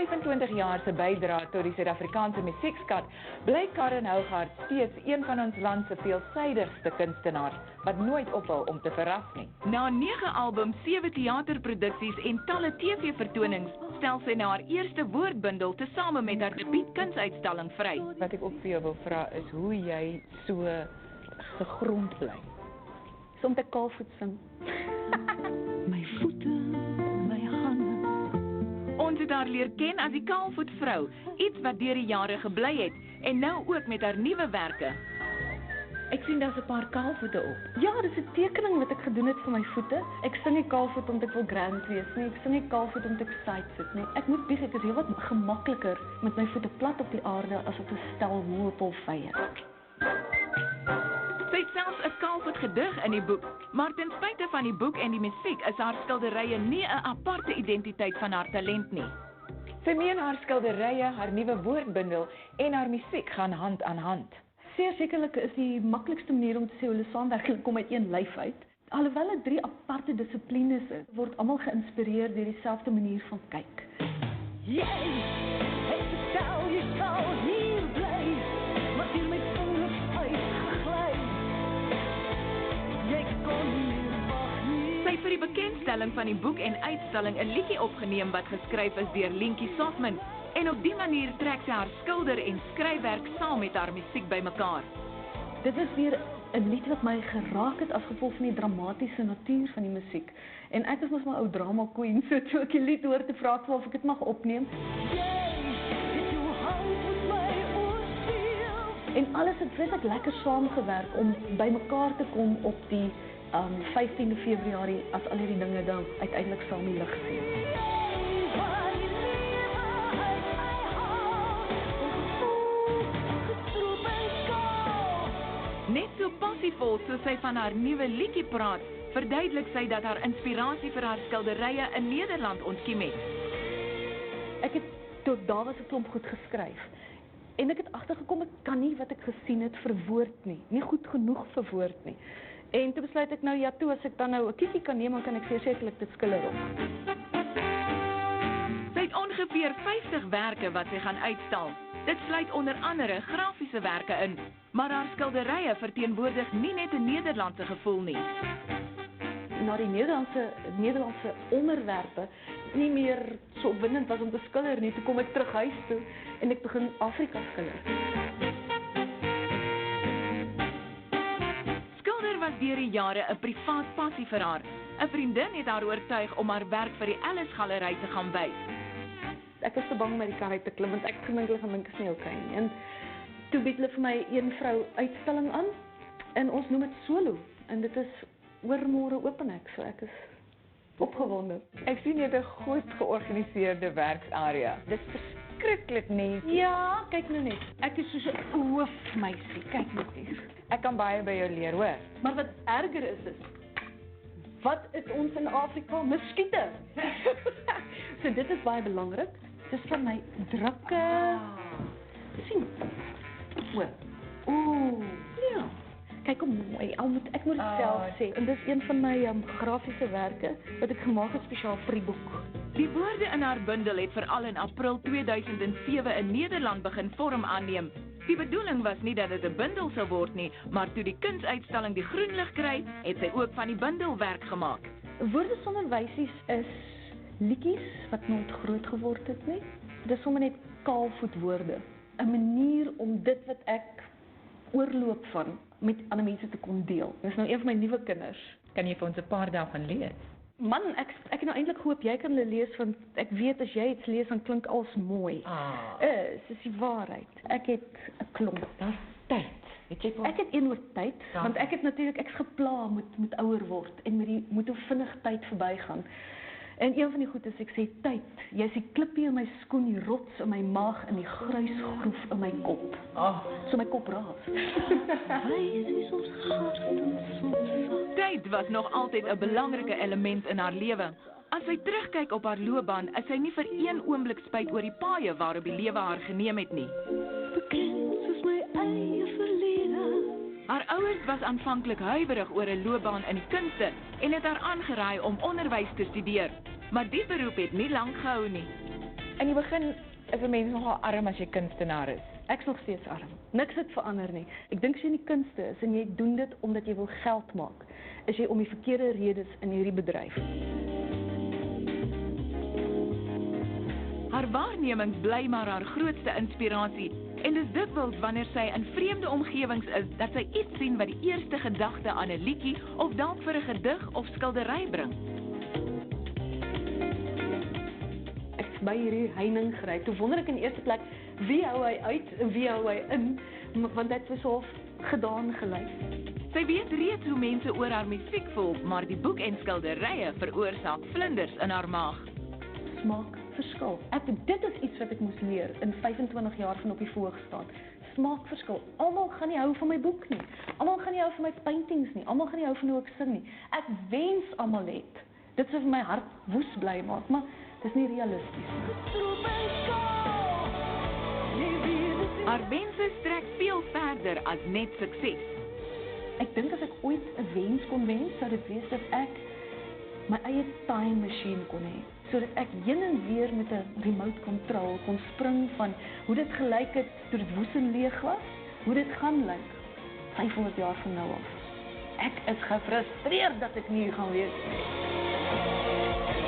25 jaar se bydrae tot die Suid-Afrikaanse musiekskat, bly Karen Hougaard steeds een van ons land se veelsidigste kunstenaars, wat nooit ophou om te verras nie. Na 9 albums, 7 teaterproduksies en talle TV-vertonings, stel sy na haar eerste woordbundel tesame met haar debuutkunsuitstalling vry. Wat ek ook vir jou wil vra is hoe jy so gegrond bly. Om te kaalvoet sing. My voete, my hande. Ons het haar leer ken as die kaalvoetvrou, iets wat deur die jare gebly het, en nou ook met haar nuwe werke. Ek sien daar's 'n paar kaalvoete op. Ja, dis 'n tekening wat ek gedoen het vir my voete. Ek sing nie kaalvoet omdat ek wil grand wees nie. Ek sing nie kaalvoet omdat ek side sit nie. Ek moet bieg, ek is heelwat gemakliker met my voete plat op die aarde as op 'n stel moopelvye. Sy het selfs 'n kaalvoet gedig in die boek, maar ten spyte van die boek en die musiek is haar skilderye nie 'n aparte identiteit van haar talent nie. Sy meen haar skilderye, haar nuwe woordbundel en haar musiek gaan hand aan hand. Zeer sekerlik is die maklikste manier om te sê hulle saamwerking kom uit een lyf uit. Alhoewel dit 3 aparte dissiplines is, word almal geïnspireer deur dieselfde manier van kyk. Jy stel jy sal hier bly, maar hier met vingers uitgegly. Jy kon hier wag nie. Sy het vir die bekendstelling van die boek en uitstalling 'n liedjie opgeneem wat geskryf is deur Lientjie Sofman. En op die manier trek sy haar skilder en skryfwerk saam met haar musiek bymekaar. Dit is weer 'n lied wat my geraak het as gevolg van die dramatiese natuur van die musiek. En ek is mos my ou drama queen, so toe ek die lied hoor te vra of ek dit mag opneem. En alles het vreeslik lekker saamgewerk om bymekaar te kom op die 15de Februarie as al hierdie dinge dan uiteindelik saam die lig sien. Net so passievol soos sy van haar nuwe liedjie praat, verduidelik sy dat haar inspirasie vir haar skilderye in Nederland ontkiem het. Ek het tot daar was 'n klomp goed geskryf. En ek het agtergekom ek kan nie wat ek gesien het verwoord nie goed genoeg verwoord nie. En toe besluit ek nou ja, toe as ek dan nou 'n kietjie kan neem, dan kan ek sekerlik dit skilder op. Sy het ongeveer 50 werke wat sy gaan uitstal. Dit sluit onder andere grafiese werke in, maar haar skilderye verteenwoordig nie net 'n Nederlandse gevoel nie. Na die Nederlandse onderwerpe nie meer so opwindend was om te skilder nie, toe kom ek terug huis toe en ek begin Afrika skilder. Skilder was deur die jare 'n privaat passie vir haar. 'n Vriendin het haar oortuig om haar werk vir die Alice Galery te gaan wys. Ek was te bang om met die kar uit te klim, want ek gedink is nie oukei nie. En toe bied hulle vir my een vrou uitstalling aan, en ons noem dit solo. En dit is oormôre open ek, so ek is opgewonde. Ek sien jy het 'n goed georganiseerde werksarea. Dis verskriklik net. Ja, kyk nou net. Ek is soos 'n hoofmeisie, kyk net hier. Ek kan baie by jou leer, hoor. Maar wat erger is, wat is ons in Afrika? Muskiete. So dit is baie belangrik. Dis van my drukke. Sien. Ja. Kyk hoe mooi. Ek moet dit self sê. En dis een van my grafiese werke wat ek gemaak het spesiaal vir die boek. Die woorde in haar bundel het veral in April 2007 in Nederland begin vorm aanneem. Die bedoeling was nie dat dit 'n bundel sou word nie, maar toe die kunsuitstalling die groen lig kry, het sy ook van die bundel werk gemaak. Woorde sonder wysies is liedjies wat nooit groot geword het nie. Dis sommer net kaalvoetwoorde. 'n Manier om dit wat ek oorloop van met ander mense te kon deel. Dis nou een van my nuwe kinders. Kan jy vir ons 'n paar daarvan lees? Man, ek het nou eintlik gehoop jy kan hulle lees, want ek weet as jy iets lees dan klink alles mooi. Dis die waarheid. Ek het 'n klomp. Daar's tyd. Ek het een oor tyd, want ek het natuurlik ek's gepla met ouer word en moet hoe vinnig tyd verbygaan. En een van die goed is ek sê tyd. Jy is die klippie in my skoen, die rots in my maag en die gruisgroef in my kop. So my kop raas. Tyd was nog altyd 'n belangrike element in haar lewe. As sy terugkyk op haar loopbaan, is sy nie vir een oomblik spyt oor die paaie waarop die lewe haar geneem het nie. Bekend soos my eie verlede. Haar ouers was aanvanklik huiwerig oor 'n loopbaan in die kunste en het haar aangeraai om onderwys te studeer. Maar die beroep het nie lank gehou nie. In die begin is 'n mens nogal arm as jy kunstenaar is. Ek is nog steeds arm. Niks het verander nie. Ek dink as jy in die kunste is en jy doen dit omdat jy wil geld maak, is jy om die verkeerde redes in hierdie bedryf. Haar waarnemings bly maar haar grootste inspirasie en dis dikwels wanneer sy in vreemde omgewings is dat sy iets sien wat die eerste gedagte aan 'n liedjie of dalk vir 'n gedig of skildery bring. Ek is by hierdie heining gery. Toe wonder ek in die eerste plek, wie hou hy uit en wie hou hy in? Want dit was so gedaan gelyk. Sy weet reeds hoe mense oor haar musiek voel, maar die boek en skilderye veroorsaak vlinders in haar maag. Smaak verskil. Dit is iets wat ek moes leer in 25 jaar van op die verhoog staan. Smaak verskil. Almal gaan nie hou van my boek nie. Almal gaan nie hou van my paintings nie. Almal gaan nie hou van hoe ek sing nie. Ek wens almal het. Dit sou vir my hart woes bly maak, maar dis nie realisties nie. Haar wense strek veel verder as net sukses. Ek dink as ek ooit 'n wens kon wens, sou dit wees dat ek my eie time machine kon hê, sodat ek heen en weer met 'n remote control kon spring van hoe dit gelyk het toe dit woes en leeg was, hoe dit gaan lyk 500 jaar van nou af. Ek is gefrustreerd dat ek nie hier gaan wees nie.